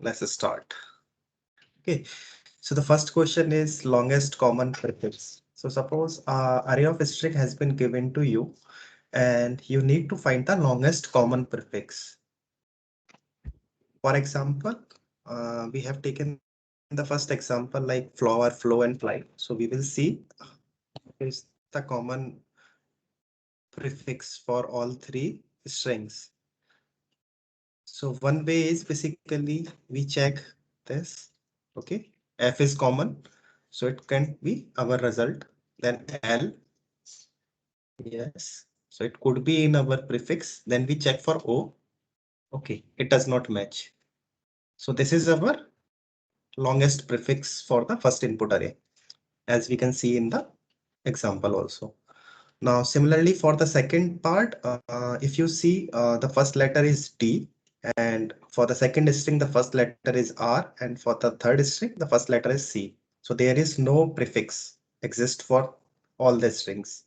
Let's start. Okay, so the first question is longest common prefix. So suppose array of string has been given to you and you need to find the longest common prefix. For example, we have taken the first example like flower, flow and fly. So we will see is the common prefix for all three strings. So one way is basically we check this. Okay, F is common, so it can be our result. Then L, yes. So it could be in our prefix. Then we check for O. Okay, it does not match. So this is our longest prefix for the first input array, as we can see in the example also. Now, similarly for the second part, if you see the first letter is D, and for the second string, the first letter is R, and for the third string, the first letter is C. So there is no prefix exist for all the strings.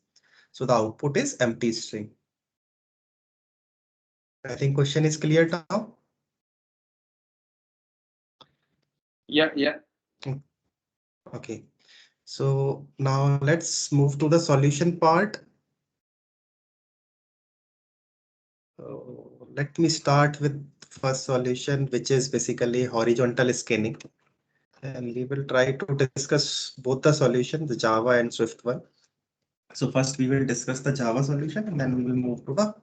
So the output is empty string. I think question is clear now. Yeah. Okay. So now let's move to the solution part. Let me start with first solution, which is basically horizontal scanning. And we will try to discuss both the solutions, the Java and Swift one. So first we will discuss the Java solution and then we will move to the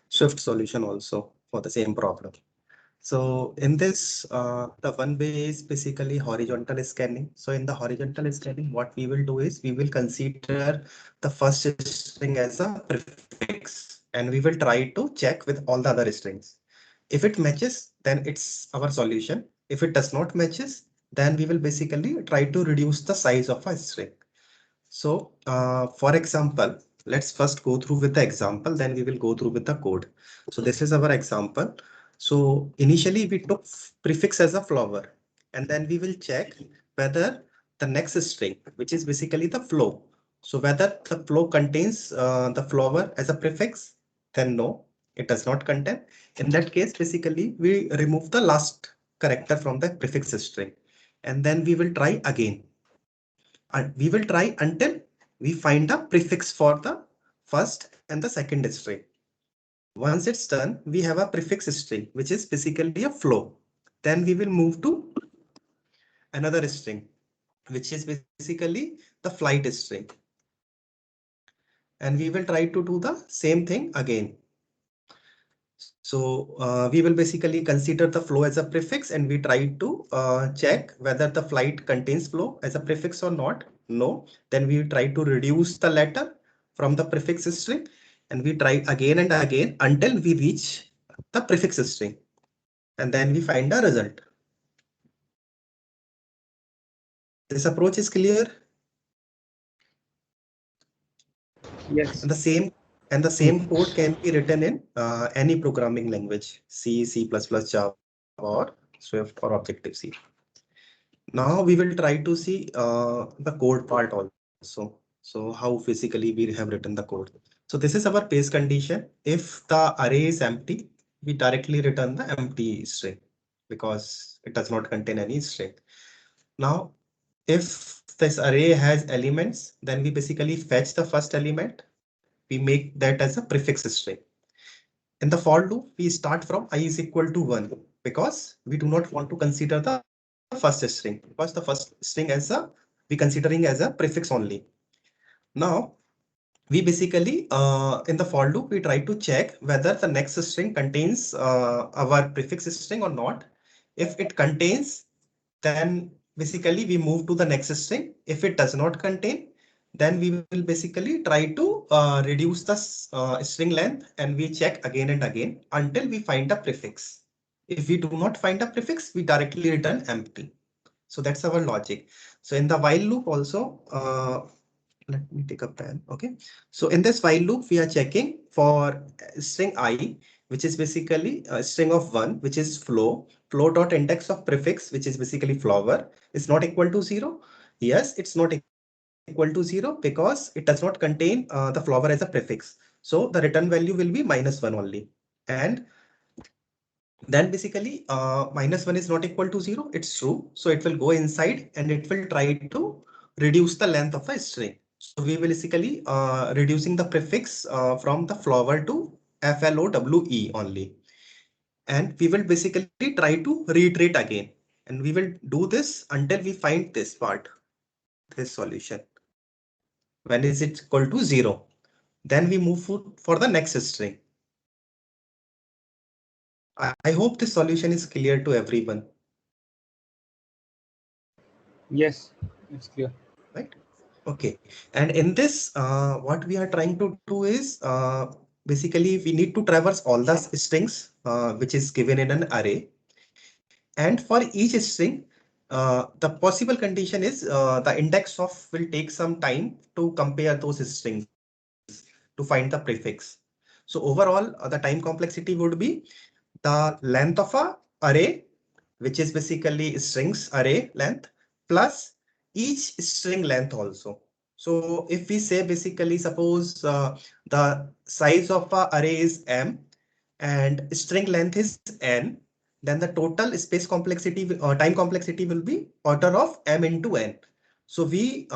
Swift solution also for the same problem. So in this, the one way is basically horizontal scanning. So in the horizontal scanning, what we will do is we will consider the first string as a prefix and we will try to check with all the other strings. If it matches, then it's our solution. If it does not matches, then we will basically try to reduce the size of a string. So for example, let's first go through with the example, then we will go through with the code. So this is our example. So initially we took prefix as a flower, and then we will check whether the next string, which is basically the flow. So whether the flow contains the flower as a prefix, then no, it does not contain. In that case, basically we remove the last character from the prefix string, and then we will try again. And we will try until we find a prefix for the first and the second string. Once it's done, we have a prefix string, which is basically a flow. Then we will move to another string, which is basically the flight string. And we will try to do the same thing again. So we will basically consider the flow as a prefix and we try to check whether the flight contains flow as a prefix or not. No. Then we try to reduce the letter from the prefix string and we try again and again until we reach the prefix string. And then we find a result. This approach is clear. Yes. And the same code can be written in any programming language, C, C++, Java, or Swift or Objective-C. Now we will try to see the code part also. So how physically we have written the code. So this is our base condition. If the array is empty, we directly return the empty string because it does not contain any string. Now, if this array has elements, then we basically fetch the first element. We make that as a prefix string. In the for loop, we start from I is equal to 1 because we do not want to consider the first string because the first string as a we considering as a prefix only. Now we basically in the for loop we try to check whether the next string contains our prefix string or not. If it contains, then basically we move to the next string. If it does not contain, then we will basically try to reduce the string length and we check again and again until we find a prefix. If we do not find a prefix, we directly return empty. So that's our logic. So in the while loop also, let me take a pen. Okay. So in this while loop, we are checking for string I, which is basically a string of 1, which is flow. Flow dot index of prefix, which is basically flower, is not equal to 0. Yes, it's not equal to 0 because it does not contain the flower as a prefix. So the return value will be -1 only. And Then basically -1 is not equal to 0. It's true. So it will go inside and it will try to reduce the length of a string. So we will basically reducing the prefix from the flower to FLOWE only. And we will basically try to reiterate again. And we will do this until we find this part, this solution. When is it equal to 0? Then we move for the next string. I hope this solution is clear to everyone. Yes, it's clear. Right? Okay. And in this, what we are trying to do is basically we need to traverse all the strings which is given in an array. And for each string, the possible condition is the index of will take some time to compare those strings to find the prefix. So overall, the time complexity would be the length of a array, which is basically strings array length plus each string length also. So if we say basically suppose the size of a array is m and string length is n, then the total space complexity or time complexity will be order of m into n. So we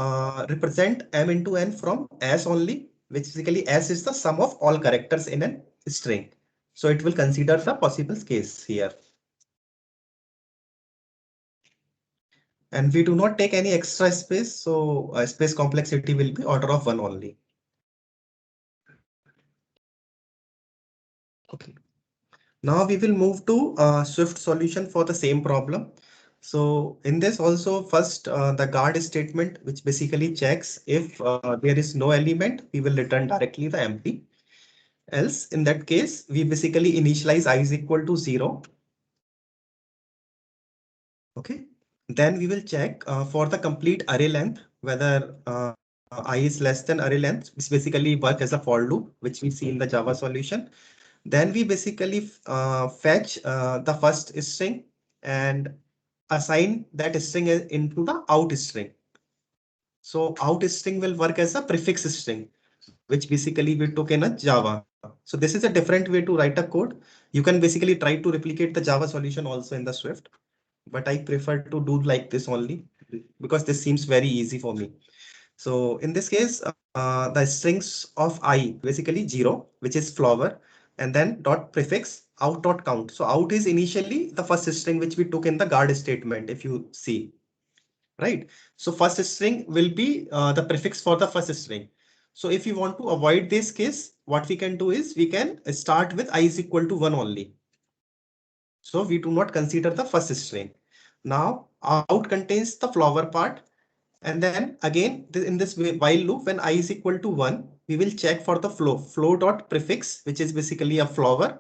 represent m into n from s only, which basically s is the sum of all characters in a string. So it will consider the possible case here. And we do not take any extra space, so space complexity will be order of 1 only. Okay. Now we will move to Swift solution for the same problem. So in this also first the guard statement, which basically checks if there is no element, we will return directly the empty. Else in that case, we basically initialize I is equal to 0. Okay. Then we will check for the complete array length, whether I is less than array length, which basically work as a for loop, which we see in the Java solution. Then we basically fetch the first string and assign that string into the out string. So out string will work as a prefix string, which basically we took in a Java. So this is a different way to write a code. You can basically try to replicate the Java solution also in the Swift, but I prefer to do like this only because this seems very easy for me. So in this case, the strings of I basically 0, which is flower, and then dot prefix out dot count. So out is initially the first string which we took in the guard statement, if you see, right? So first string will be the prefix for the first string. So if you want to avoid this case, what we can do is we can start with I is equal to 1 only. So we do not consider the first string. Now out contains the flower part. And then again, in this while loop, when I is equal to 1, we will check for the flow dot prefix, which is basically a flower.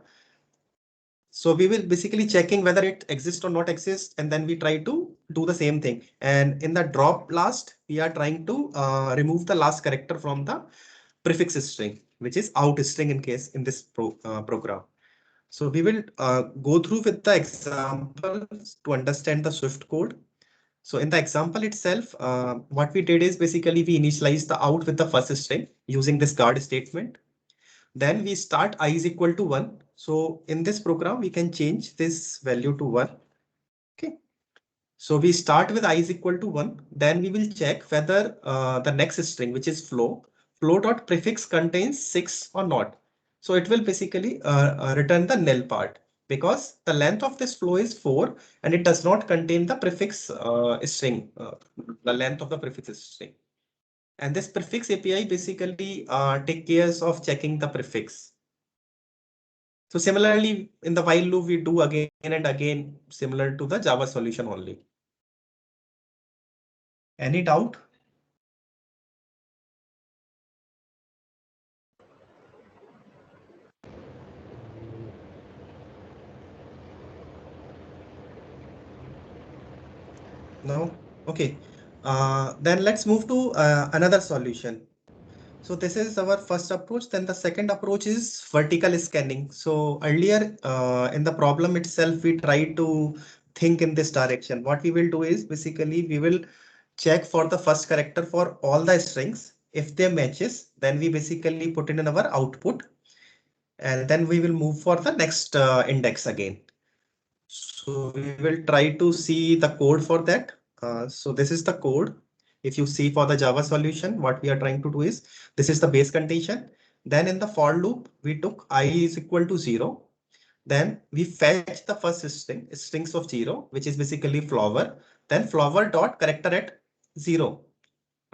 So we will basically checking whether it exists or not exists, and then we try to do the same thing. And in the drop last, we are trying to remove the last character from the prefix string, which is out string in case in this program. So we will go through with the examples to understand the Swift code. So in the example itself, what we did is basically we initialize the out with the first string using this guard statement. Then we start I is equal to 1. So in this program, we can change this value to 1. Okay. So we start with I is equal to 1. Then we will check whether the next string, which is flow dot prefix contains 6 or not. So it will basically return the null part because the length of this flow is 4 and it does not contain the prefix string, the length of the prefix string. And this prefix API basically take care of checking the prefix. So similarly, in the while loop, we do again and again, similar to the Java solution only. Any doubt? No? Okay. Then let's move to another solution. So this is our first approach. Then the second approach is vertical scanning. So earlier in the problem itself, we tried to think in this direction. What we will do is basically we will check for the first character for all the strings. If they matches, then we basically put it in our output. And then we will move for the next index again. So we will try to see the code for that. So this is the code. If you see for the Java solution, what we are trying to do is, this is the base condition. Then in the for loop, we took I is equal to 0. Then we fetch the first string, strings of 0, which is basically flower. Then flower dot character at 0,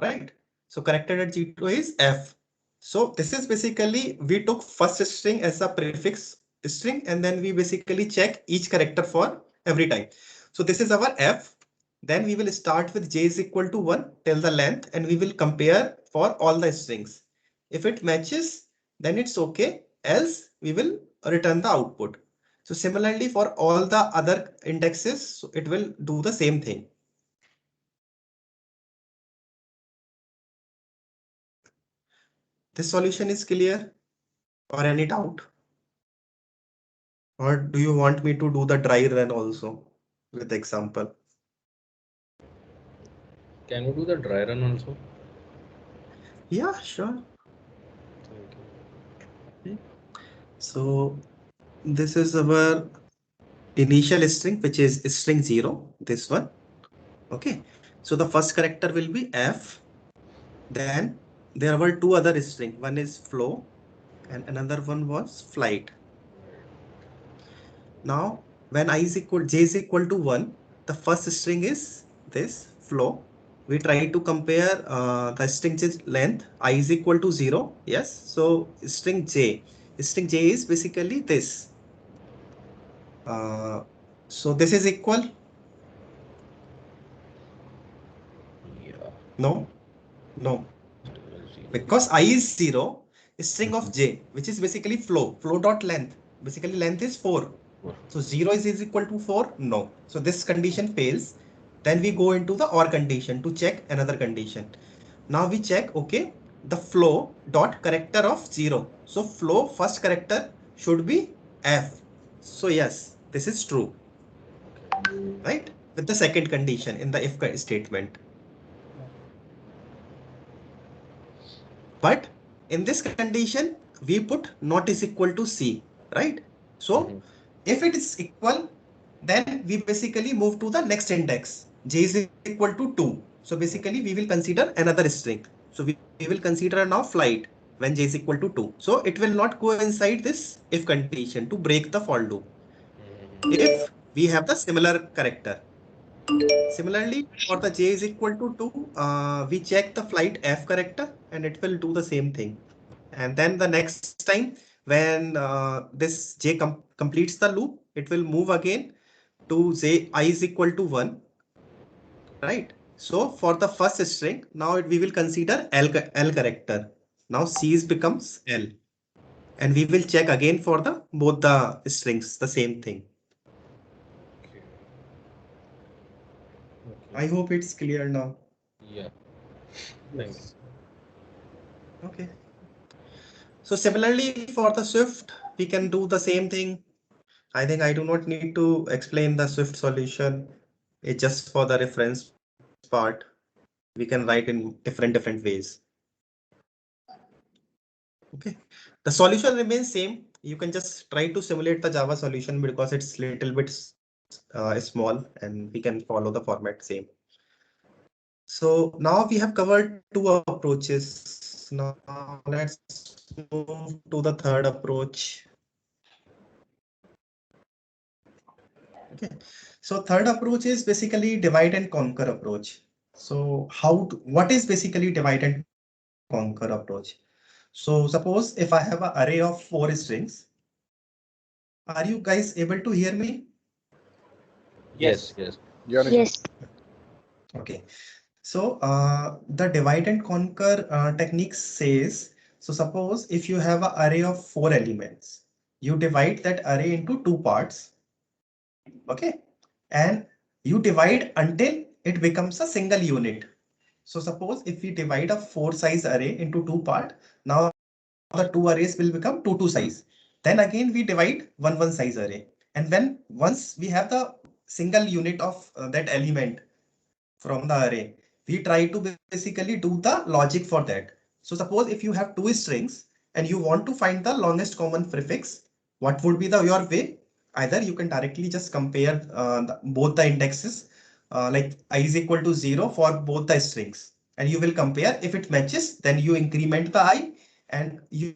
right? So character at 0 is F. So this is basically, we took first string as a prefix string, and then we basically check each character for every time. So this is our F. Then we will start with j is equal to 1 till the length, and we will compare for all the strings. If it matches, then it's okay. Else we will return the output. So similarly for all the other indexes, so it will do the same thing. This solution is clear, or any doubt? Or do you want me to do the dry run also with the example? Can you do the dry run also? Yeah, sure. Thank you. So this is our initial string, which is string 0, this one. Okay, so the first character will be F. Then there were two other strings. One is flow and another one was flight. Now when j is equal to 1, the first string is this flow. We try to compare the string's length. I is equal to 0. Yes, so string j is basically this. So this is equal. Yeah. No, because I is 0, string of j, which is basically flow dot length. Basically length is 4. So 0 is equal to 4. No. So this condition fails. Then we go into the OR condition to check another condition. Now we check, okay, the flow dot character of 0. So flow first character should be F. So yes, this is true, right? With the second condition in the if statement. But in this condition, we put not is equal to C, right? So if it is equal, then we basically move to the next index. J is equal to 2. So basically we will consider another string. So we will consider now flight when j is equal to 2. So it will not go inside this if condition to break the for loop. If we have the similar character. Similarly, for the j is equal to 2, we check the flight f character and it will do the same thing. And then the next time when this j completes the loop, it will move again to j I is equal to 1, right? So for the first string, now we will consider L character. Now C becomes L. And we will check again for the both the strings, the same thing. Okay. I hope it's clear now. Yeah. Thank you. Okay. So similarly for the Swift, we can do the same thing. I think I do not need to explain the Swift solution. It's just for the reference part. We can write in different ways. Okay. The solution remains same. You can just try to simulate the Java solution because it's little bit small and we can follow the format same. So now we have covered two approaches. Now let's move to the third approach. Okay, so third approach is basically divide and conquer approach. So what is basically divide and conquer approach? So suppose if I have an array of 4 strings, are you guys able to hear me? Yes. Yes. Okay, so the divide and conquer technique says, so suppose if you have an array of 4 elements, you divide that array into 2 parts. Okay, and you divide until it becomes a single unit. So suppose if we divide a 4 size array into 2 parts, now the 2 arrays will become 2 size. Then again we divide 1 size array. And then once we have the single unit of that element from the array, we try to basically do the logic for that. So suppose if you have 2 strings and you want to find the longest common prefix, what would be your way? Either you can directly just compare both the indexes, like I is equal to 0 for both the strings, and you will compare. If it matches, then you increment the I, and you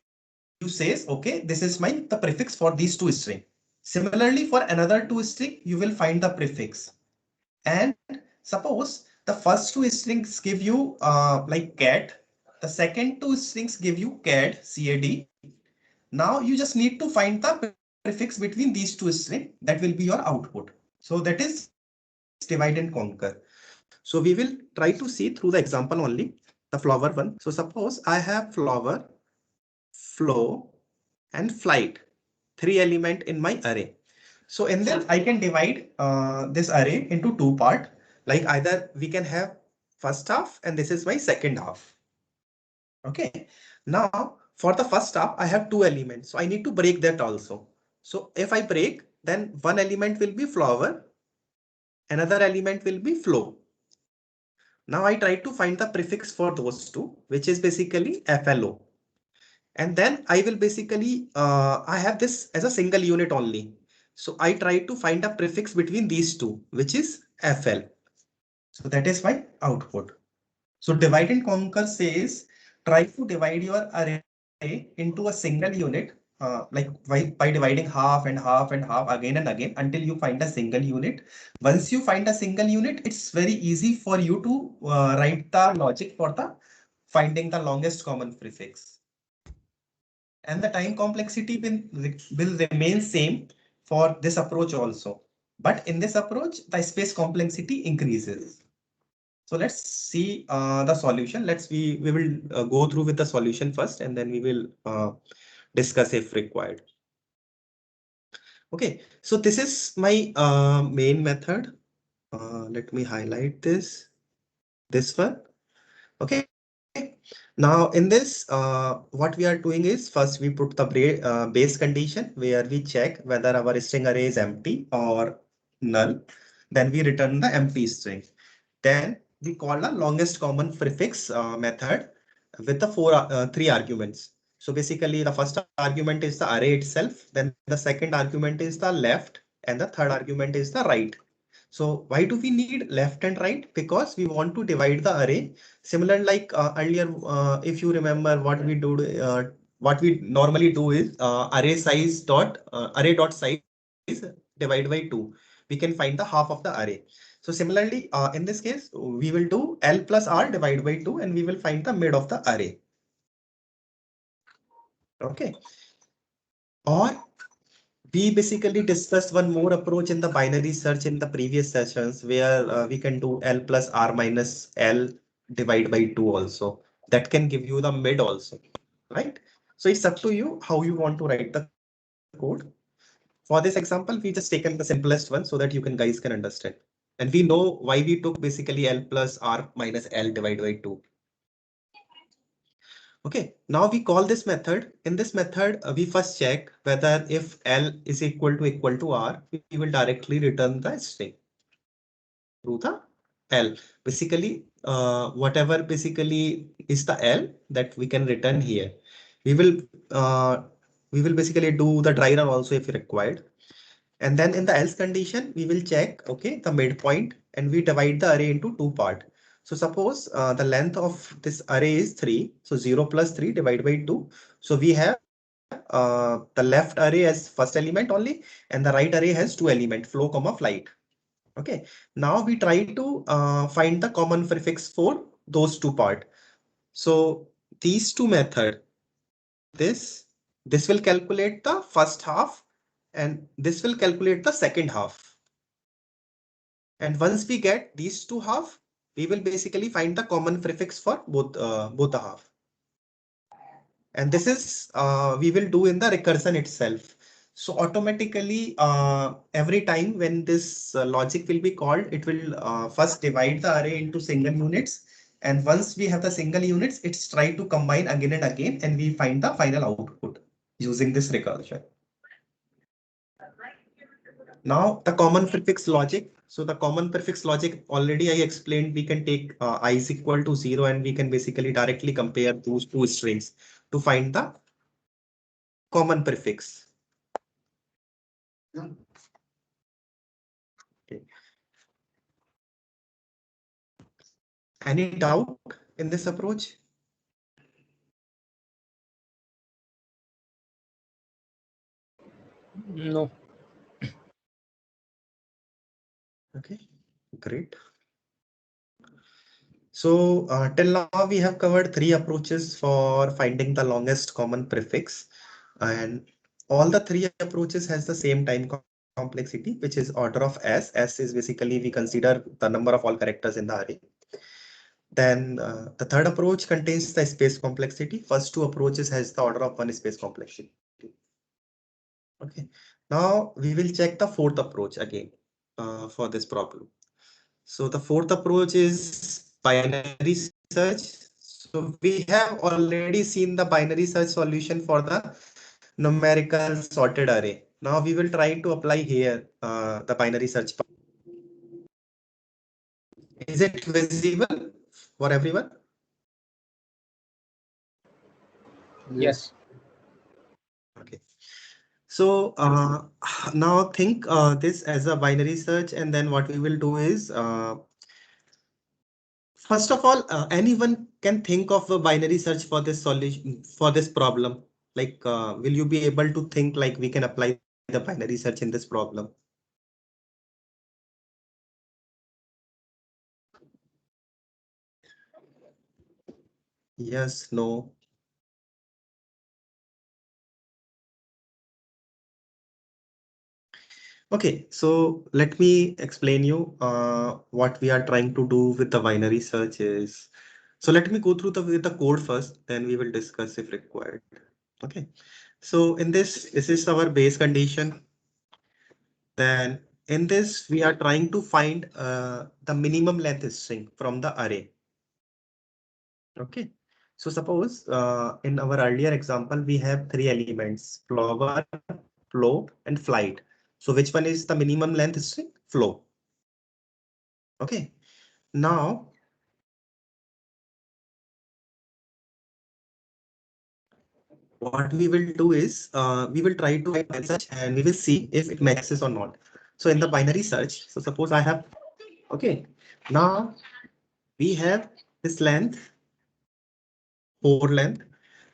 says, okay, this is the prefix for these two strings. Similarly, for another two string, you will find the prefix. And suppose the first two strings give you like cat, the second two strings give you cad, CAD. Now you just need to find the prefix between these two strings. That will be your output. So that is divide and conquer. So we will try to see through the example only, the flower one. So suppose I have flower, flow, and flight, 3 elements in my array. So in this, I can divide this array into 2 parts. Like either we can have first half, and this is my second half. Okay. Now for the first half, I have 2 elements. So I need to break that also. So if I break, then one element will be flower, another element will be flow. Now I try to find the prefix for those two, which is basically FLO. And then I will basically, I have this as a single unit only. So I try to find a prefix between these two, which is FL. So that is my output. So divide and conquer says, try to divide your array into a single unit, like by dividing half and half and half again and again until you find a single unit. Once you find a single unit, it's very easy for you to write the logic for the finding the longest common prefix. And the time complexity will remain same for this approach also. But in this approach, the space complexity increases. So let's see the solution. We will go through with the solution first, and then we will discuss if required. Okay, so this is my main method. Let me highlight this one. Okay. Now in this, what we are doing is first we put the base condition where we check whether our string array is empty or null. Then we return the empty string. Then we call the longest common prefix method with the 3 arguments. So basically the first argument is the array itself. Then the second argument is the left, and the third argument is the right. So why do we need left and right? Because we want to divide the array. Similar like earlier, if you remember what we normally do is array dot size divide by 2. We can find the half of the array. So similarly, in this case, we will do L plus R divided by 2, and we will find the mid of the array. Okay. Or we basically discussed one more approach in the binary search in the previous sessions where we can do L plus R minus L divided by 2 also. That can give you the mid also, right? So it's up to you how you want to write the code. For this example, we just taken the simplest one so that you guys can understand. And we know why we took basically L plus R minus L divided by 2. Okay, now we call this method. In this method, we first check whether if L is equal to R, we will directly return the string through the L. Basically, whatever basically is the L that we can return here. We will basically do the dry run also if required. And then in the else condition, we will check, okay, the midpoint, and we divide the array into 2 parts. So suppose the length of this array is 3. So 0 plus 3 divided by 2. So we have the left array as first element only, and the right array has 2 elements, flow, flight. Okay. Now we try to find the common prefix for those 2 parts. So these 2 methods, this will calculate the first half, and this will calculate the second half. And once we get these 2 halves, we will basically find the common prefix for both the half. And this is we will do in the recursion itself. So automatically every time when this logic will be called, it will first divide the array into single units. And once we have the single units, it's try to combine again and again, and we find the final output using this recursion. Now the common prefix logic. So the common prefix logic already I explained. We can take I is equal to 0, and we can basically directly compare those 2 strings to find the common prefix. Okay. Any doubt in this approach? No. Okay, great. So till now we have covered 3 approaches for finding the longest common prefix, and all the 3 approaches has the same time complexity, which is order of s. S is basically we consider the number of all characters in the array. Then the third approach contains the space complexity. First 2 approaches has the order of 1 space complexity. Okay, now we will check the fourth approach again for this problem. So the fourth approach is binary search. So we have already seen the binary search solution for the numerical sorted array. Now we will try to apply here the binary search. Is it visible for everyone? Yes. Okay. So now think this as a binary search, and then what we will do is first of all, anyone can think of a binary search for this solution for this problem. Like, will you be able to think like we can apply the binary search in this problem? Yes, no. Okay, so let me explain you what we are trying to do with the binary search is. So let me go through with the code first, then we will discuss if required. Okay, so in this is our base condition. Then in this, we are trying to find the minimum length string from the array. Okay, so suppose in our earlier example, we have 3 elements, flower, flow, and flight. So which one is the minimum length string? Flow. Okay, now what we will do is we will try to find search and we will see if it matches or not. So in the binary search, so suppose I have, okay, now we have this length, 4 length.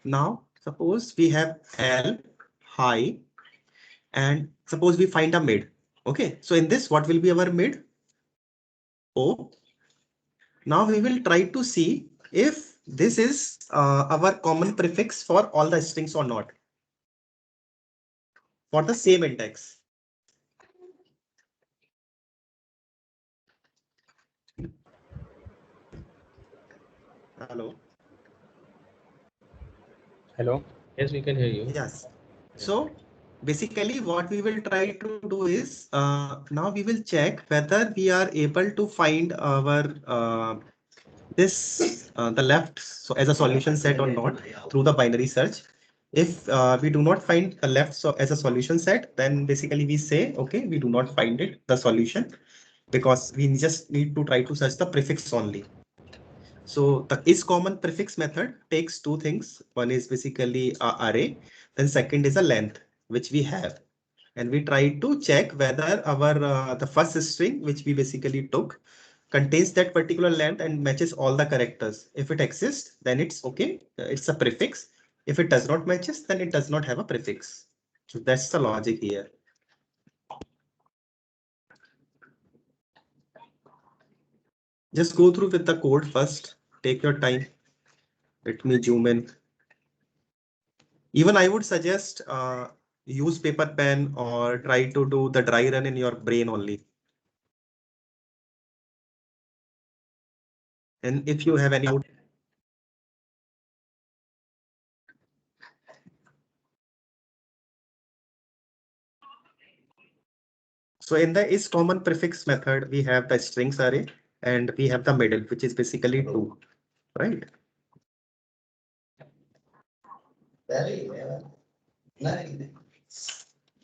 Now suppose we have L high and suppose we find a mid. Okay, so in this, what will be our mid? O. Now we will try to see if this is our common prefix for all the strings or not for the same index. Hello. Hello. Yes, we can hear you. Yes. Yeah. So basically what we will try to do is now we will check whether we are able to find our the left so as a solution set or not through the binary search. If we do not find the left so as a solution set, then basically we say, okay, we do not find it, the solution, because we just need to try to search the prefix only. So the is common prefix method takes 2 things. One is basically a array, then second is a length, which we have. And we try to check whether our the first string, which we basically took, contains that particular length and matches all the characters. If it exists, then it's okay. It's a prefix. If it does not matches, then it does not have a prefix. So that's the logic here. Just go through with the code first. Take your time. Let me zoom in. Even I would suggest use paper pen or try to do the dry run in your brain only. And if you have any doubt, so in the is common prefix method, we have the strings array and we have the middle, which is basically 2, right?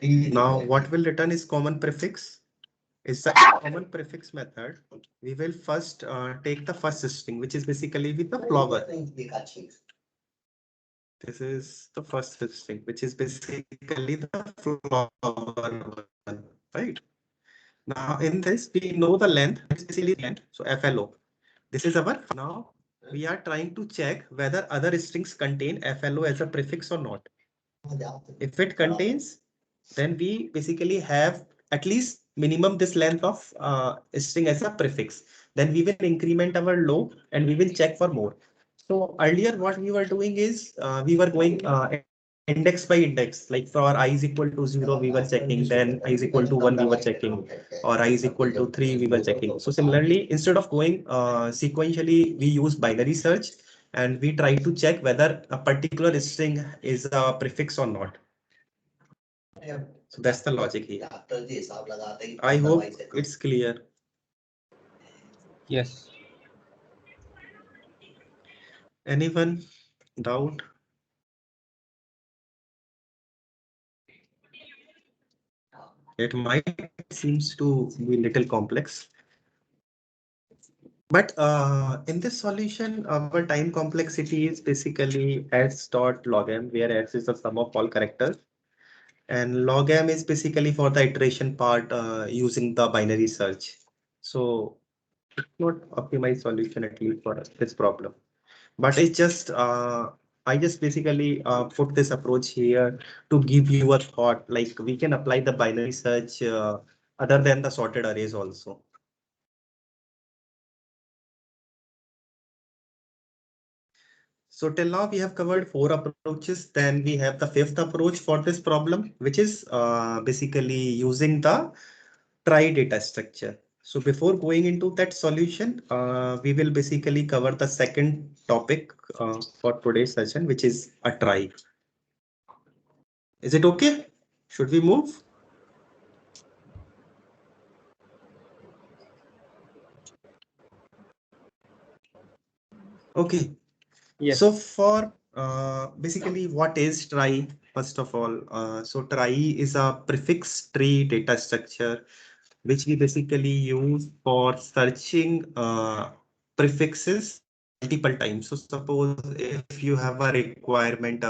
Now, what will return is common prefix. Is the common prefix method. We will first take the first string, which is basically with the flower. This is the first string, which is basically the flower one, right? Now in this, we know the length, basically length, so FLO. This is our, now we are trying to check whether other strings contain FLO as a prefix or not. If it contains, then we basically have at least minimum this length of string as a prefix. Then we will increment our low and we will check for more. So earlier what we were doing is we were going index by index, like for I is equal to 0 we were checking, then I is equal to 1 we were checking, or I is equal to 3 we were checking. So similarly, instead of going sequentially, we use binary search and we try to check whether a particular string is a prefix or not. So that's the logic here. I hope it's clear. Yes. Anyone doubt? It might seems to be a little complex. But in this solution, our time complexity is basically s dot log m, where s is the sum of all characters. And log m is basically for the iteration part using the binary search. So it's not optimized solution at least for this problem. But it's just I just basically put this approach here to give you a thought, like we can apply the binary search other than the sorted arrays also. So till now we have covered 4 approaches. Then we have the 5th approach for this problem, which is basically using the trie data structure. So before going into that solution, we will basically cover the second topic for today's session, which is a trie. Is it okay? Should we move? Okay. Yes. So for basically what is trie? First of all, so trie is a prefix tree data structure which we basically use for searching prefixes multiple times. So suppose if you have a requirement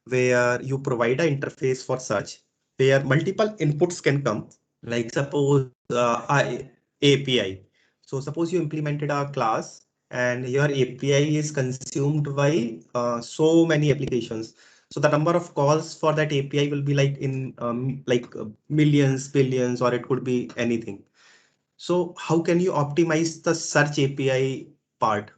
where you provide an interface for search, where multiple inputs can come, like suppose API. So suppose you implemented a class and your API is consumed by so many applications. So the number of calls for that API will be like in millions, billions, or it could be anything. So how can you optimize the search API part?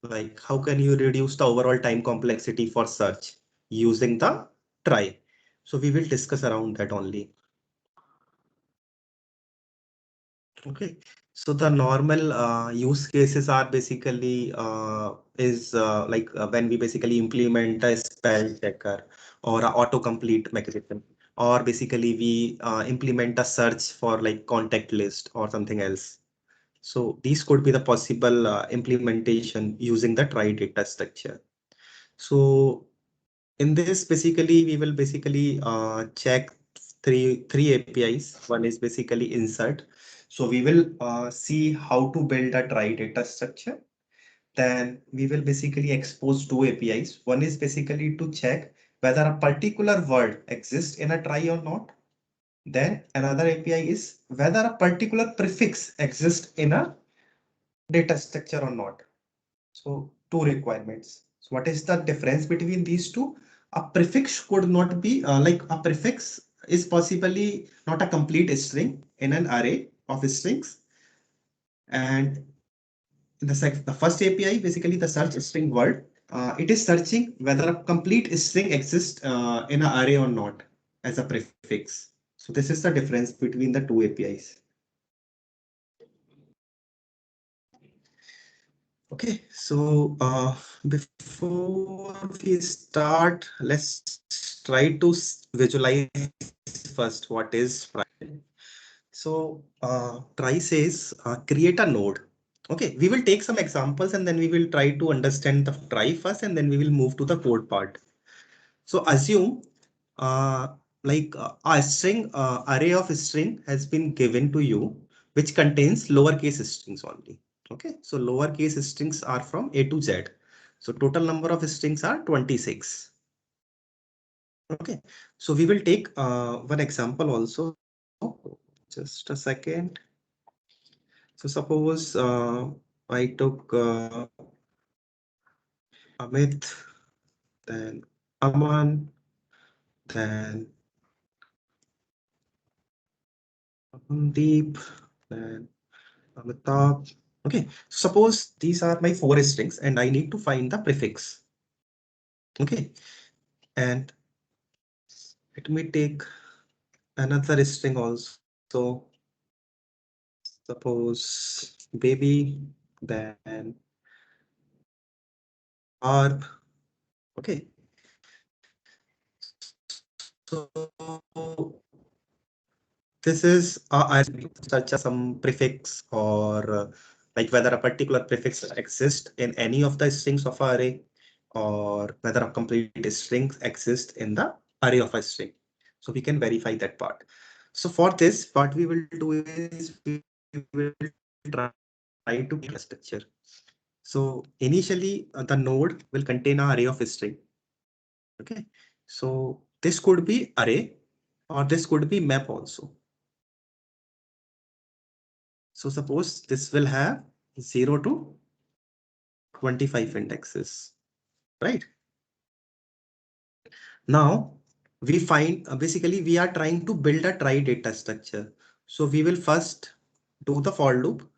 Like how can you reduce the overall time complexity for search using the trie? So we will discuss around that only. Okay, so the normal use cases are basically when we basically implement a spell checker or a autocomplete mechanism, or basically we implement a search for like contact list or something else. So these could be the possible implementation using the trie data structure. So in this, basically, we will basically check three APIs. One is basically insert. So we will see how to build a trie data structure. Then we will basically expose 2 APIs. One is basically to check whether a particular word exists in a trie or not. Then another API is whether a particular prefix exists in a data structure or not. So 2 requirements. So what is the difference between these two? A prefix could not be like a prefix is possibly not a complete string in an array of strings. And the first API, basically the search string word, it is searching whether a complete string exists in an array or not as a prefix. So this is the difference between the 2 APIs. Okay, so before we start, let's try to visualize first what is trie. So trie says create a node. Okay, we will take some examples and then we will try to understand the trie first and then we will move to the code part. So assume a string array of string has been given to you, which contains lowercase strings only. Okay, so lowercase strings are from A to Z. So total number of strings are 26. Okay, so we will take one example also. Just a second. So suppose I took Amit, then Aman, then Amandeep, then Amitabh. Okay, suppose these are my 4 strings and I need to find the prefix. Okay, and let me take another string also. Suppose baby, then arb. Okay, so this is such as some prefix or like whether a particular prefix exists in any of the strings of an array or whether a complete string exists in the array of a string. So we can verify that part. So for this, what we will do is we will try to get a structure. So initially the node will contain an array of string. Okay, so this could be array or this could be map also. So suppose this will have 0 to 25 indexes, right? Now we find basically we are trying to build a trie data structure. So we will first do the for loop.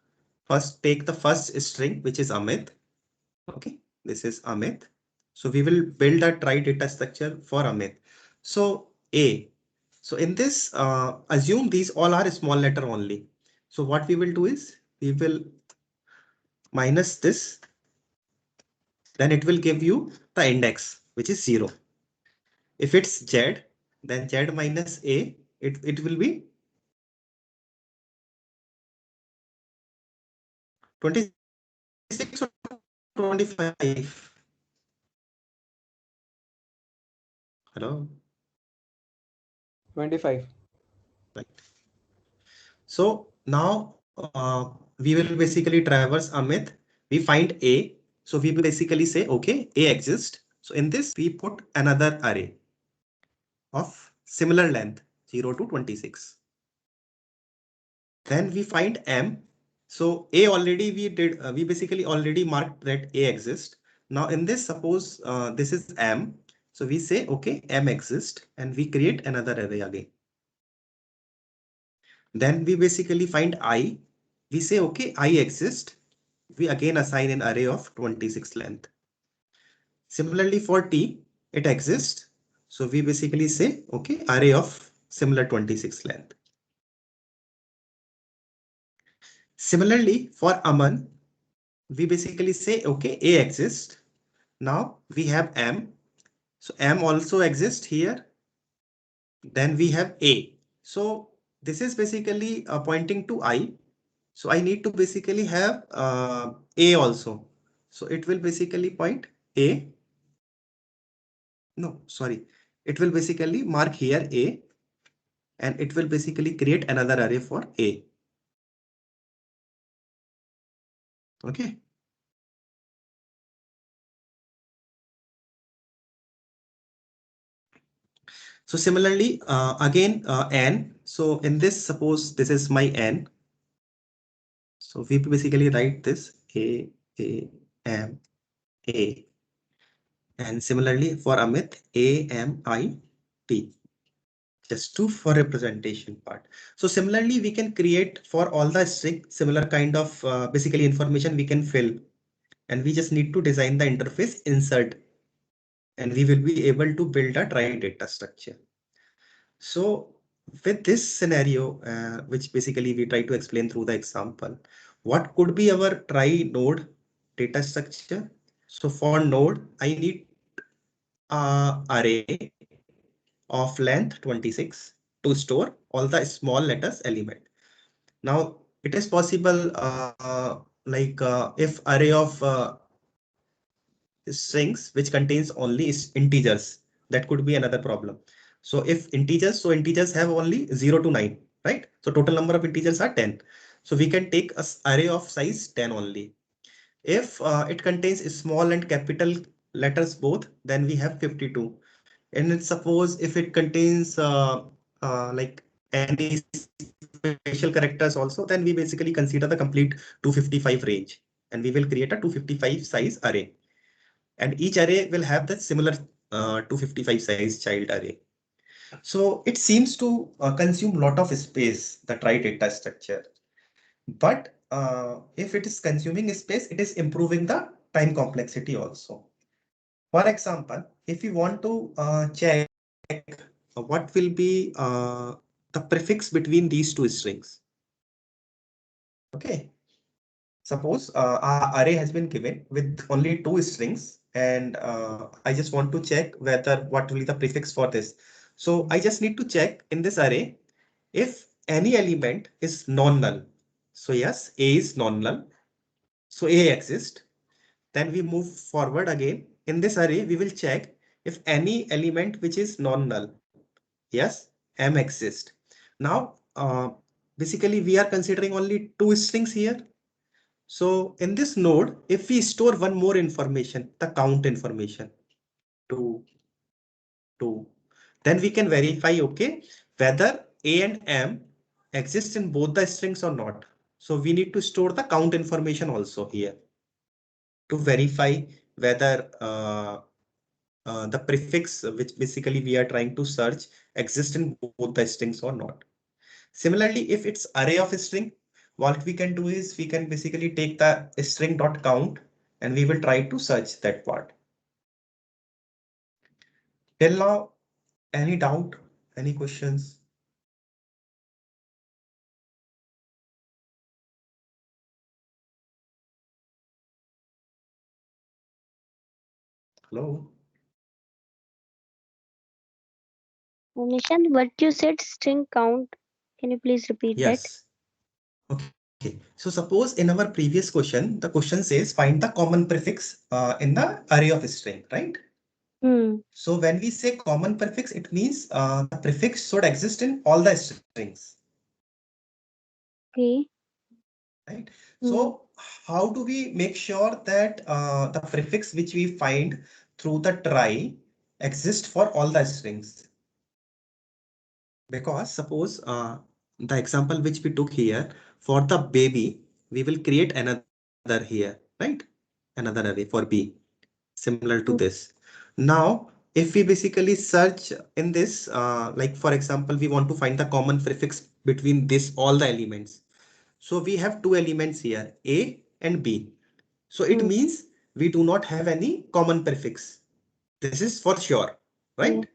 First take the first string, which is Amit. Okay, this is Amit. So we will build a trie data structure for Amit. So A. So in this, assume these all are small letter only. So what we will do is we will minus this, then it will give you the index, which is 0. If it's Z, then Z minus A, it will be 26 or 25. Hello. 25. Right. So now we will basically traverse Amit. We find A. So we will basically say, okay, A exists. So in this, we put another array of similar length, 0 to 26. Then we find M. So A already we did, we basically already marked that A exists. Now in this, suppose this is M. So we say, okay, M exists and we create another array again. Then we basically find I. We say, okay, I exist. We again assign an array of 26 length. Similarly for T, it exists. So we basically say, okay, array of similar 26 length. Similarly for Aman, we basically say, okay, A exists. Now we have M. So M also exists here. Then we have A. So this is basically pointing to I. So I need to basically have A also. So it will basically point A. No, sorry. It will basically mark here A and it will basically create another array for A. Okay. So similarly, again, N. So in this, suppose this is my N. So we basically write this A, M, A. And similarly for Amit, A, M, I, T. Just two for representation part. So similarly, we can create for all the string similar kind of basically information we can fill. And we just need to design the interface insert. And we will be able to build a trie data structure. So with this scenario, which basically we try to explain through the example, what could be our trie node data structure? So for node, I need array of length 26 to store all the small letters element. Now it is possible if array of strings which contains only integers, that could be another problem. So if integers, so integers have only 0 to 9, right? So total number of integers are 10. So we can take an array of size 10 only. If it contains small and capital letters both, then we have 52. And suppose if it contains like any special characters also, then we basically consider the complete 255 range, and we will create a 255 size array. And each array will have the similar 255 size child array. So it seems to consume a lot of space, the trie data structure. But if it is consuming space, it is improving the time complexity also. For example, if you want to check what will be the prefix between these two strings. Okay. Suppose our array has been given with only two strings, and I just want to check whether what will be the prefix for this. So I just need to check in this array if any element is non-null. So yes, A is non-null. So A exists. Then we move forward again. In this array, we will check if any element which is non-null. Yes, M exists. Now, basically, we are considering only two strings here. So in this node, if we store one more information, the count information, 2, then we can verify, okay, whether A and M exist in both the strings or not. So we need to store the count information also here to verify whether the prefix which basically we are trying to search exists in both the strings or not. Similarly, if it's array of string, what we can do is we can basically take the string.count and we will try to search that part. Till now, any doubt, any questions? Hello? Nishant, what you said string count, can you please repeat that? Yes. Okay. So suppose in our previous question, the question says find the common prefix in the array of string, right? So when we say common prefix, it means the prefix should exist in all the strings. Okay. Right. So how do we make sure that the prefix which we find through the trie exists for all the strings? Because suppose the example which we took here for the baby, we will create another here, right? Another array for B, similar to this. Now, if we basically search in this, like for example, we want to find the common prefix between this all the elements. So we have two elements here, A and B. So it means we do not have any common prefix. This is for sure, right?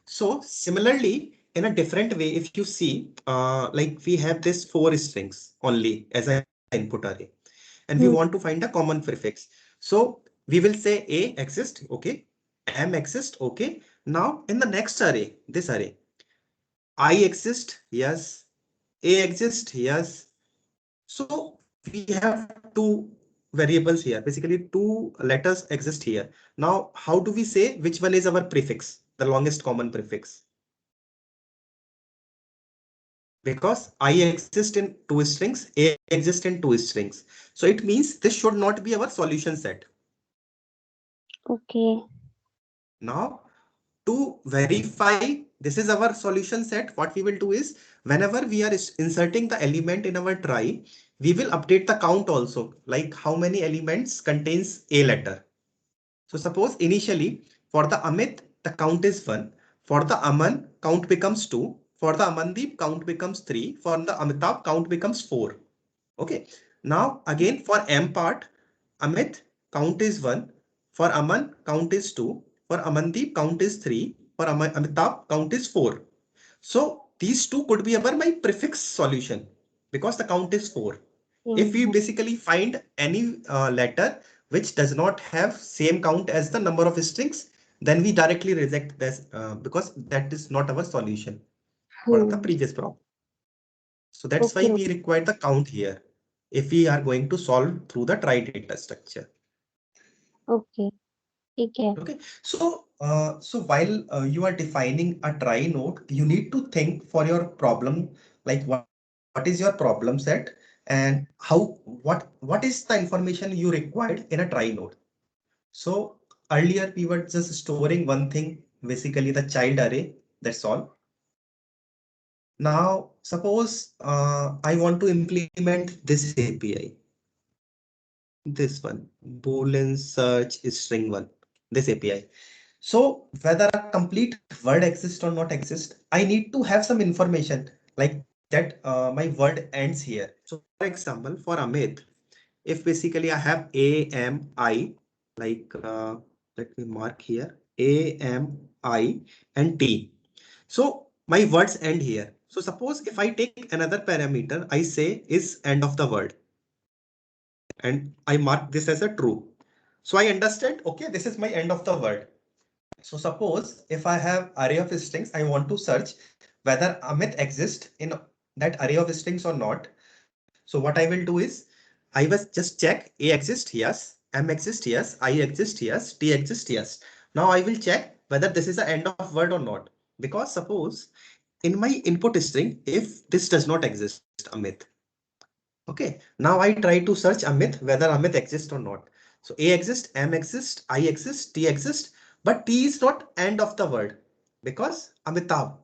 So similarly, in a different way, if you see, like we have this 4 strings only as an input array, and we want to find a common prefix. So we will say A exists, okay, M exists, okay. Now in the next array, this array, I exist, yes, A exists, yes. So we have two variables here, basically two letters exist here. Now, how do we say which one is our prefix, the longest common prefix? Because I exist in two strings, A exists in two strings. So it means this should not be our solution set. Okay. Now, to verify this is our solution set, what we will do is whenever we are inserting the element in our trie, we will update the count also, like how many elements contains a letter. So suppose initially for the Amit, the count is 1. For the Aman, count becomes 2. For the Amandeep, count becomes 3. For the Amitabh, count becomes 4. Okay. Now again for M part, Amit, count is 1. For Aman, count is 2. For Amandeep, count is 3. For Amitabh, count is 4. So these two could be my prefix solution because the count is 4. If we basically find any letter which does not have same count as the number of strings, then we directly reject this because that is not our solution for the previous problem. So that's why we require the count here if we are going to solve through the trie data structure. Okay. Okay. So while you are defining a trie node, you need to think for your problem, like what is your problem set and what is the information you required in a trie node. So earlier we were just storing one thing, basically the child array. That's all. Now, suppose I want to implement this API. This one, Boolean search string one, this API. So whether a complete word exists or not exist, I need to have some information like that my word ends here. So for example, for Amit, if basically I have AMI, like let me mark here, AMI and T. So my words end here. So suppose if I take another parameter, I say is end of the word and I mark this as a true. So I understand, okay, this is my end of the word. So suppose if I have array of strings, I want to search whether Amit exists in that array of strings or not. So what I will do is I will just check A exists, yes, M exists, yes, I exist, yes, T exists, yes. Now I will check whether this is the end of word or not. Because suppose in my input string, if this does not exist, Amit. Okay, now I try to search Amit, whether Amit exists or not. So A exists, M exists, I exist, T exists, but T is not end of the word because Amitabh.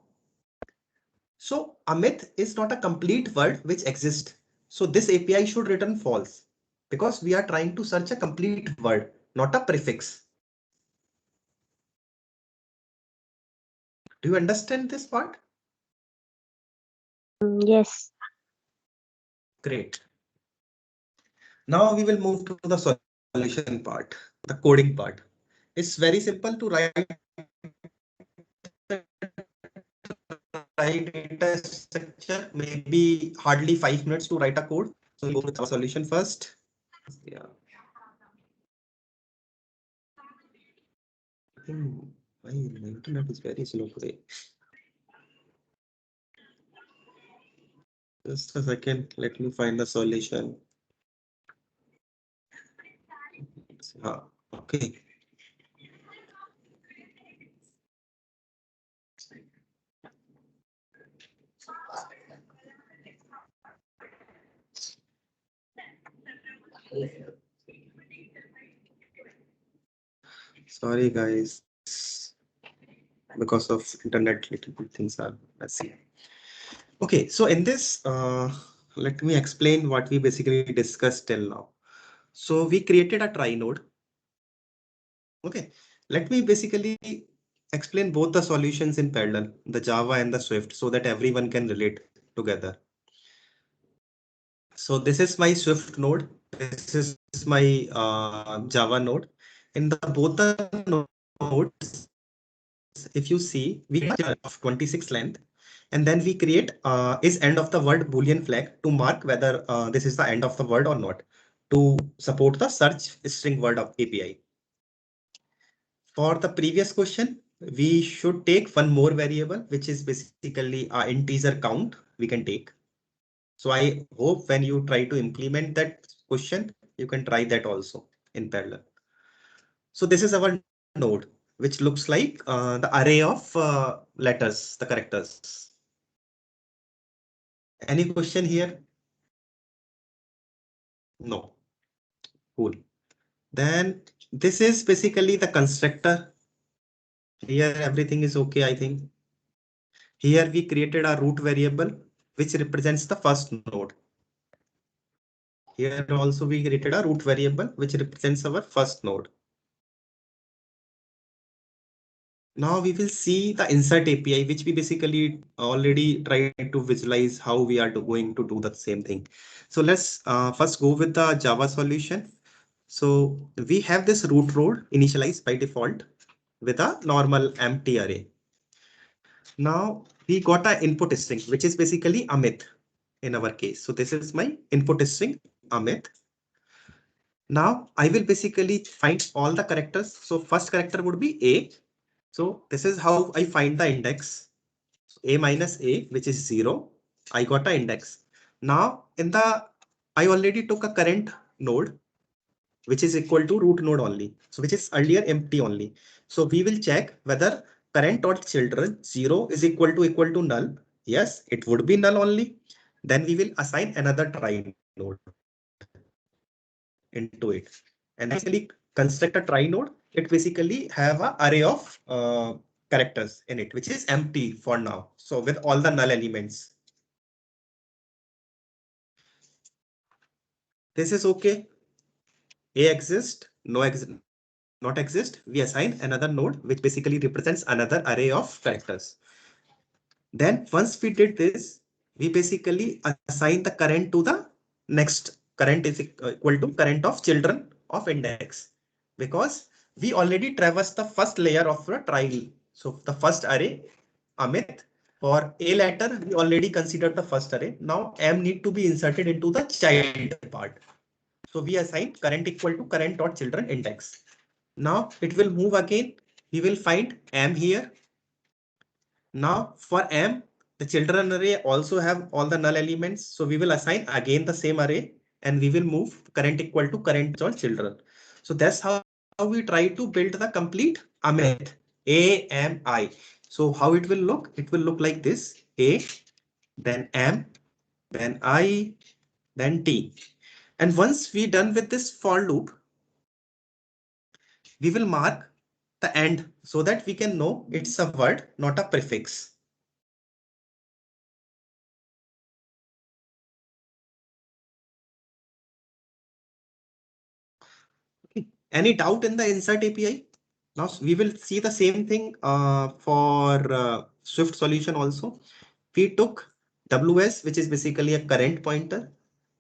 So Amit is not a complete word which exists. So this API should return false because we are trying to search a complete word, not a prefix. Do you understand this part? Yes. Great. Now we will move to the solution part, the coding part. It's very simple to write data structure, maybe hardly 5 minutes to write a code. So we go with our solution first. Yeah. My internet is very slow today. Just a second, let me find the solution. Okay. Sorry guys, because of internet, little bit things are messy. Okay, so in this, let me explain what we basically discussed till now. So we created a try node. Okay, let me basically explain both the solutions in parallel, the Java and the Swift, so that everyone can relate together. So this is my Swift node. This is my Java node. In the both the nodes, if you see, we get of 26 length, and then we create is end of the word Boolean flag to mark whether this is the end of the word or not to support the search string word of API. For the previous question, we should take one more variable, which is basically an integer count we can take. So I hope when you try to implement that question, you can try that also in parallel. So this is our node, which looks like the array of letters, the characters. Any question here? No. Cool. Then this is basically the constructor. Here everything is okay, I think. Here we created a root variable, which represents the first node. Here also we created a root variable, which represents our first node. Now we will see the insert API, which we basically already tried to visualize how we are going to do the same thing. So let's first go with the Java solution. So we have this root node initialized by default with a normal empty array. Now we got an input string, which is basically Amit in our case. So this is my input string Amit. Now I will basically find all the characters. So first character would be A. So this is how I find the index. A minus A, which is 0. I got an index. Now I already took a current node, which is equal to root node only. So which is earlier empty only. So we will check whether current dot children 0 is equal to null. Yes, it would be null only. Then we will assign another try node into it. And basically construct a try node. It basically have an array of characters in it, which is empty for now. So with all the null elements. This is okay. A exists, not exist. We assign another node, which basically represents another array of characters. Then once we did this, we basically assign the current to the next. Current is equal to current of children of index, because we already traversed the first layer of the trial. So the first array, Amit, for A letter, we already considered the first array. Now M need to be inserted into the child part. So we assign current equal to current dot children index. Now it will move again. We will find M here. Now for M, the children array also have all the null elements. So we will assign again the same array and we will move current equal to current dot children. So that's how we try to build the complete Amit, AMI. So how it will look? It will look like this: A, then M, then I, then T. And once we done with this for loop, we will mark the end so that we can know it's a word, not a prefix. Okay. Any doubt in the insert API? Now we will see the same thing for Swift solution also. We took WS, which is basically a current pointer.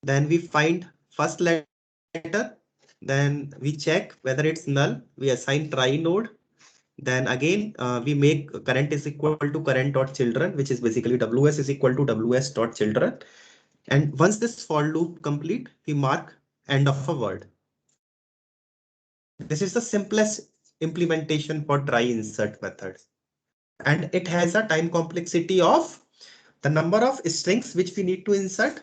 Then we find first letter. Then we check whether it's null. We assign try node. Then again, we make current is equal to current dot children, which is basically WS is equal to WS dot children. And once this for loop complete, we mark end of a word. This is the simplest implementation for try insert method. And it has a time complexity of the number of strings which we need to insert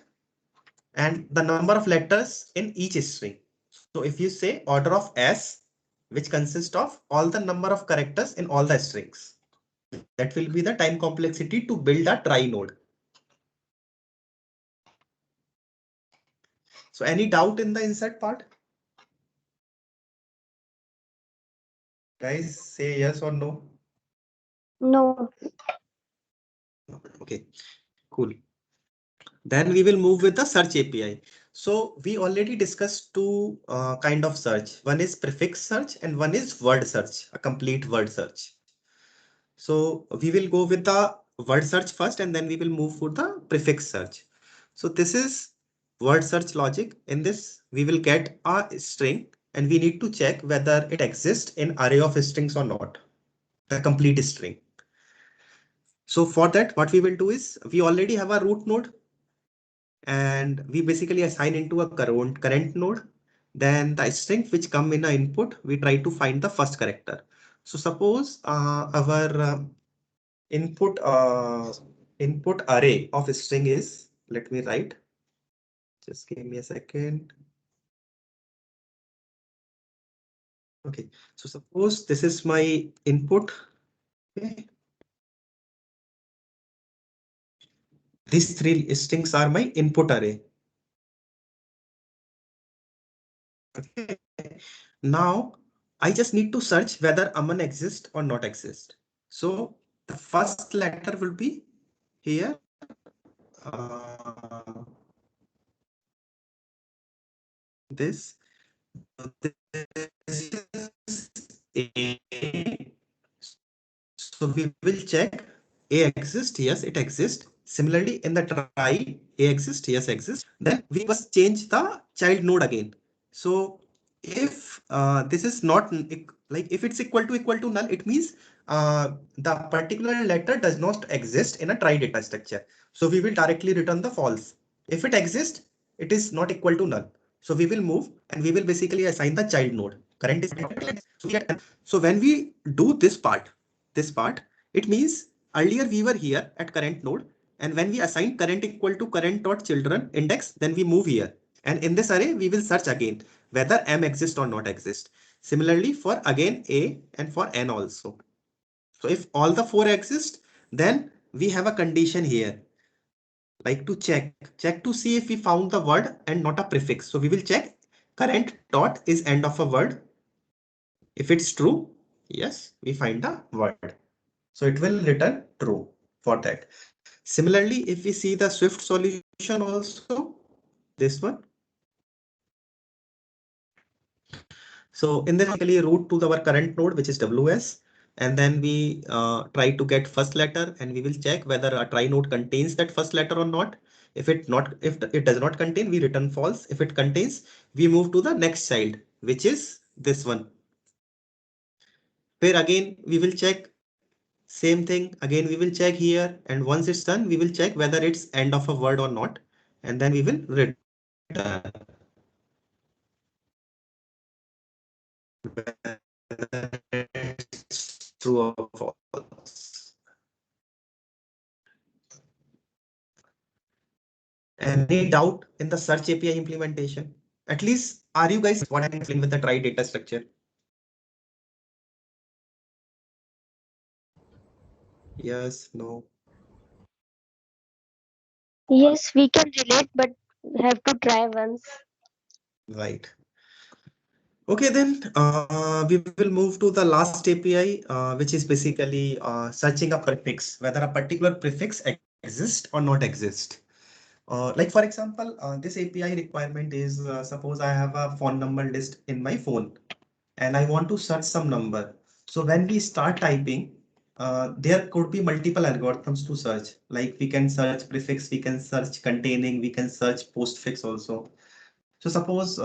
and the number of letters in each string. So if you say order of S, which consists of all the number of characters in all the strings, that will be the time complexity to build a try node. So any doubt in the insert part? Guys, say yes or no. No. Okay, cool. Then we will move with the search API. So we already discussed two kind of search. One is prefix search and one is word search, a complete word search. So we will go with the word search first and then we will move for the prefix search. So this is word search logic. In this, we will get a string and we need to check whether it exists in array of strings or not, the complete string. So for that, what we will do is we already have a root node and we basically assign into a current node. Then the string which come in a input, we try to find the first character. So suppose our input array of string is, let me write, just give me a second. Okay, so suppose this is my input. Okay. These three strings are my input array. Okay. Now I just need to search whether Aman exists or not exist. So the first letter will be here. This is A. So we will check A exists. Yes, it exists. Similarly, in the try, A exists. Yes, exists. Then we must change the child node again. So if this is not like if it's equal to null, it means the particular letter does not exist in a try data structure. So we will directly return the false. If it exists, it is not equal to null. So we will move and we will basically assign the child node. Current is so when we do this part, it means earlier we were here at current node, and when we assign current equal to current dot children index, then we move here. And in this array, we will search again whether M exists or not exist. Similarly for again A and for N also. So if all the four exist, then we have a condition here. Like to check to see if we found the word and not a prefix. So we will check current dot is end of a word. If it's true, yes, we find the word. So it will return true for that. Similarly, if we see the Swift solution also, this one. So in this, basically route to our current node, which is WS, and then we try to get first letter, and we will check whether a try node contains that first letter or not. If it does not contain, we return false. If it contains, we move to the next child, which is this one. Where again we will check same thing. Again we will check here, and once it's done, we will check whether it's end of a word or not, and then we will return. True or false. Any doubt in the search API implementation? At least, are you guys what I'm explaining with the try data structure? Yes, no. Yes, we can relate, but have to try once. Right. Okay, then we will move to the last API, which is basically searching a prefix, whether a particular prefix exists or not exist. Like for example, this API requirement is suppose I have a phone number list in my phone and I want to search some number. So when we start typing, there could be multiple algorithms to search. Like we can search prefix, we can search containing, we can search postfix also. So suppose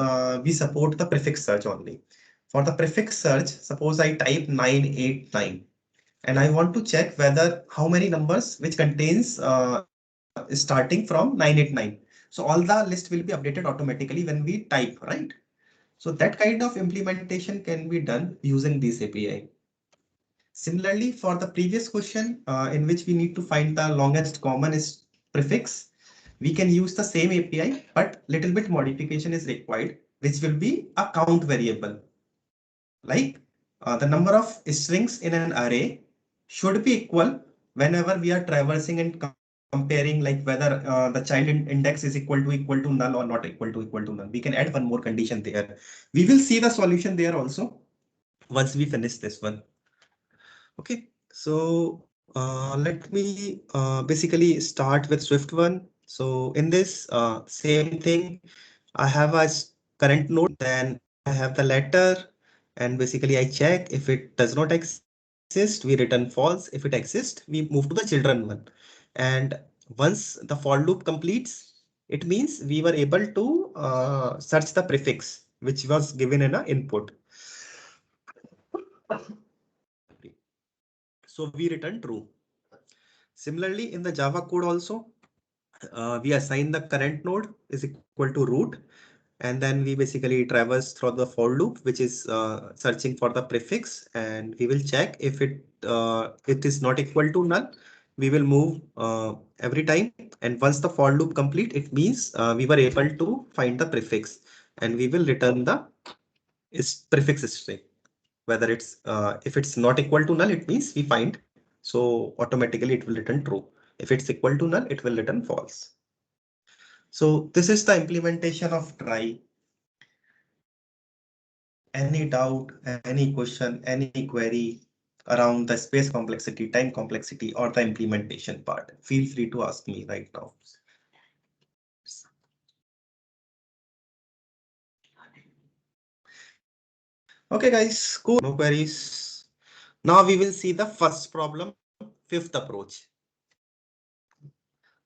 we support the prefix search only. For the prefix search, suppose I type 989 and I want to check whether how many numbers which contains starting from 989. So all the list will be updated automatically when we type, right? So that kind of implementation can be done using this API. Similarly, for the previous question in which we need to find the longest common is prefix, we can use the same API, but little bit modification is required, which will be a count variable. Like the number of strings in an array should be equal whenever we are traversing and comparing like whether the child index is equal to null or not equal to null. We can add one more condition there. We will see the solution there also once we finish this one. Okay, so let me basically start with Swift one. So in this same thing, I have a current node, then I have the letter, and basically I check if it does not exist, we return false. If it exists, we move to the children one. And once the for loop completes, it means we were able to search the prefix which was given in an input. So we return true. Similarly, in the Java code also, we assign the current node is equal to root, and then we basically traverse through the for loop, which is searching for the prefix, and we will check if it is not equal to null. We will move every time, and once the for loop complete, it means we were able to find the prefix, and we will return the prefix string. Whether it's if it's not equal to null, it means we find. So automatically it will return true. If it's equal to null, it will return false. So this is the implementation of try. Any doubt, any question, any query around the space complexity, time complexity, or the implementation part, feel free to ask me right now. Okay, guys, cool. No queries. Now we will see the first problem, fifth approach.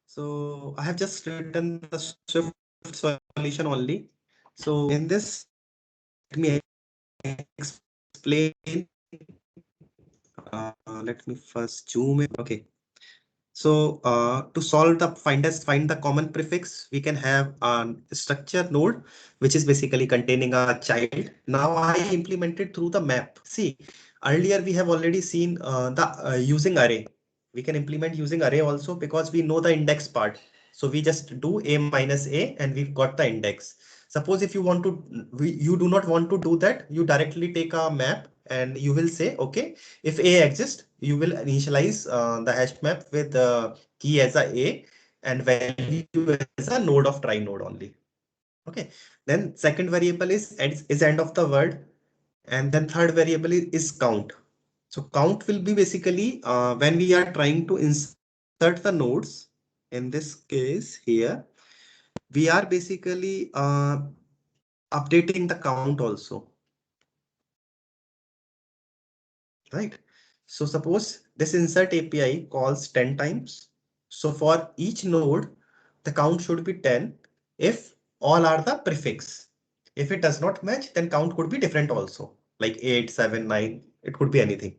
So I have just written the Swift solution only. So in this, let me explain. Let me first zoom in. Okay. So to solve the find the common prefix, we can have a structure node, which is basically containing a child. Now I implemented through the map. See, earlier we have already seen the using array. We can implement using array also because we know the index part. So we just do a minus a and we've got the index. Suppose if you want to, you do not want to do that, you directly take a map and you will say, okay, if a exists, you will initialize the hash map with the key as a and value as a node of try node only. Okay, then second variable is end of the word, and then third variable is count. So count will be basically when we are trying to insert the nodes. In this case here, we are basically updating the count also. Right. So suppose this insert API calls 10 times. So for each node, the count should be 10 if all are the prefix. If it does not match, then count could be different also, like 8, 7, 9. It could be anything.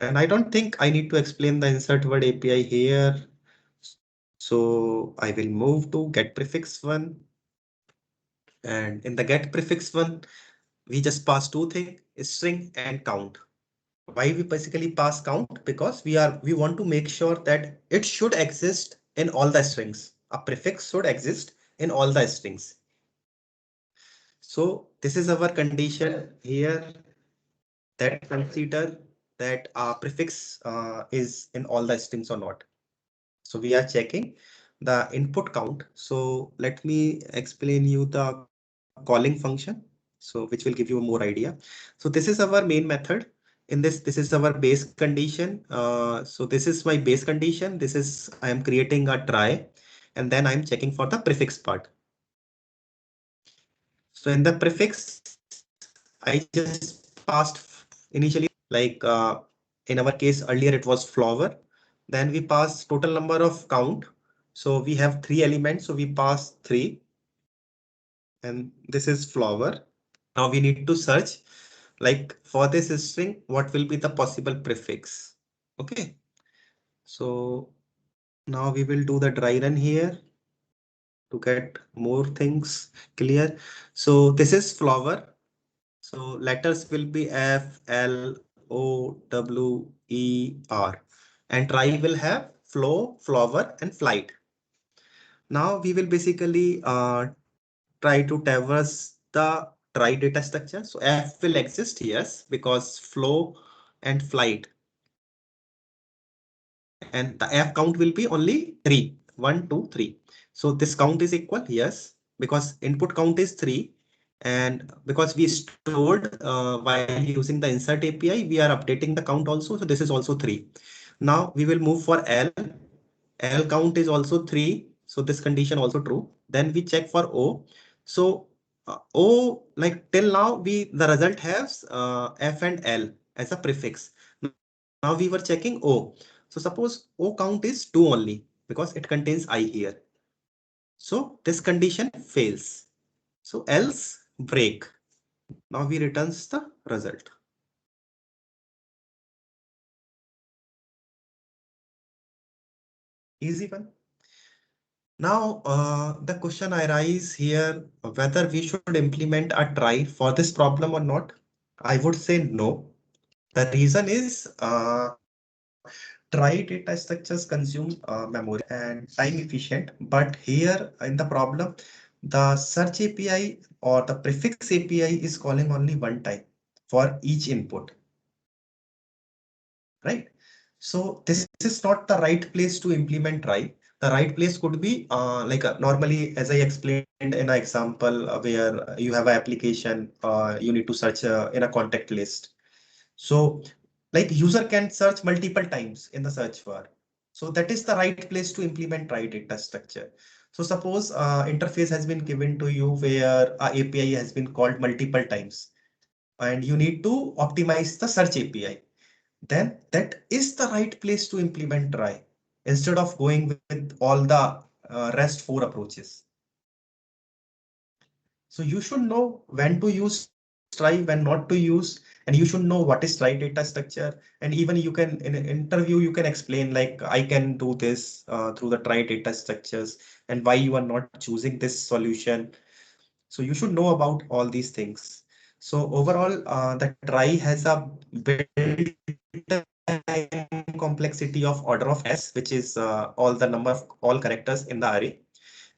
And I don't think I need to explain the insert word API here. So I will move to get prefix one. And in the get prefix one, we just pass two things, string and count. Why we basically pass count? Because we want to make sure that it should exist in all the strings. A prefix should exist in all the strings. So this is our condition here, that consider that a prefix is in all the strings or not. So we are checking the input count. So let me explain you the calling function. So which will give you more idea. So this is our main method. In this is our base condition. So this is my base condition. This is I am creating a try, and then I'm checking for the prefix part. So in the prefix, I just passed initially like in our case earlier it was flower. Then we pass total number of count. So we have 3 elements. So we pass 3. And this is flower. Now we need to search like for this string, what will be the possible prefix? Okay. So now we will do the dry run here to get more things clear. So this is flower. So letters will be F, L, O, W, E, R. And try will have flow, flower, and flight. Now we will basically try to traverse the try data structure. So F will exist, yes, because flow and flight. And the F count will be only 3. 1, 2, 3. So this count is equal, yes, because input count is 3. And because we stored while using the insert API, we are updating the count also. So this is also 3. Now we will move for L. L count is also 3. So this condition also true. Then we check for O. So O, like till now, the result has F and L as a prefix. Now we were checking O. So suppose O count is 2 only because it contains I here. So this condition fails. So else break. Now we returns the result. Easy one. Now the question arises here whether we should implement a try for this problem or not. I would say no. The reason is try data structures consume memory and time efficient. But here in the problem, the search API or the prefix API is calling only one time for each input. Right. So this is not the right place to implement try. The right place could be normally, as I explained in an example where you have an application, you need to search in a contact list. So like user can search multiple times in the search bar. So that is the right place to implement try data structure. So suppose interface has been given to you where a API has been called multiple times and you need to optimize the search API. Then that is the right place to implement try instead of going with all the rest 4 approaches. So you should know when to use try, when not to use, and you should know what is try data structure. And even you can in an interview, you can explain like I can do this through the try data structures and why you are not choosing this solution. So you should know about all these things. So overall, the try has a built complexity of order of S, which is all the number of all characters in the array.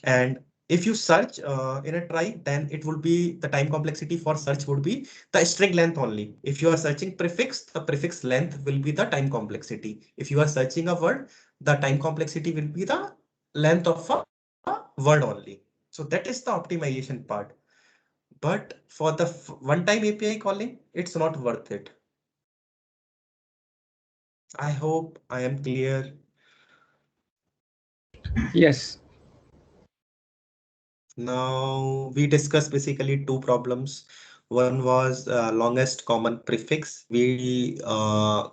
And if you search in a try, then it would be the time complexity for search would be the string length only. If you are searching prefix, the prefix length will be the time complexity. If you are searching a word, the time complexity will be the length of a word only. So that is the optimization part. but for the one-time API calling, it's not worth it. I hope I am clear. Yes. Now we discussed basically two problems. One was longest common prefix. We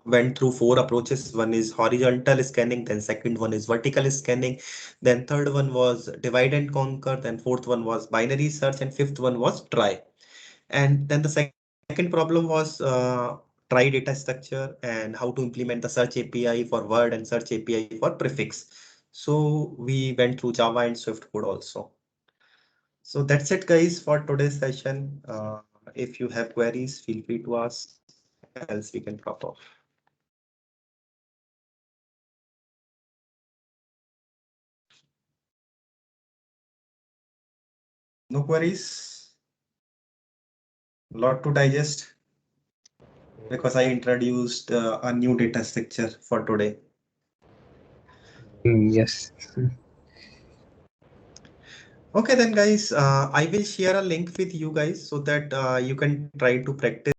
went through four approaches. One is horizontal scanning, then second one is vertical scanning, then third one was divide and conquer, then fourth one was binary search, and fifth one was try. And then the second problem was try data structure and how to implement the search API for word and search API for prefix. So we went through Java and Swift code also. So that's it, guys, for today's session. If you have queries, feel free to ask, else we can drop off. No queries? Lot to digest because I introduced a new data structure for today. Yes. Okay, then, guys, I will share a link with you guys so that you can try to practice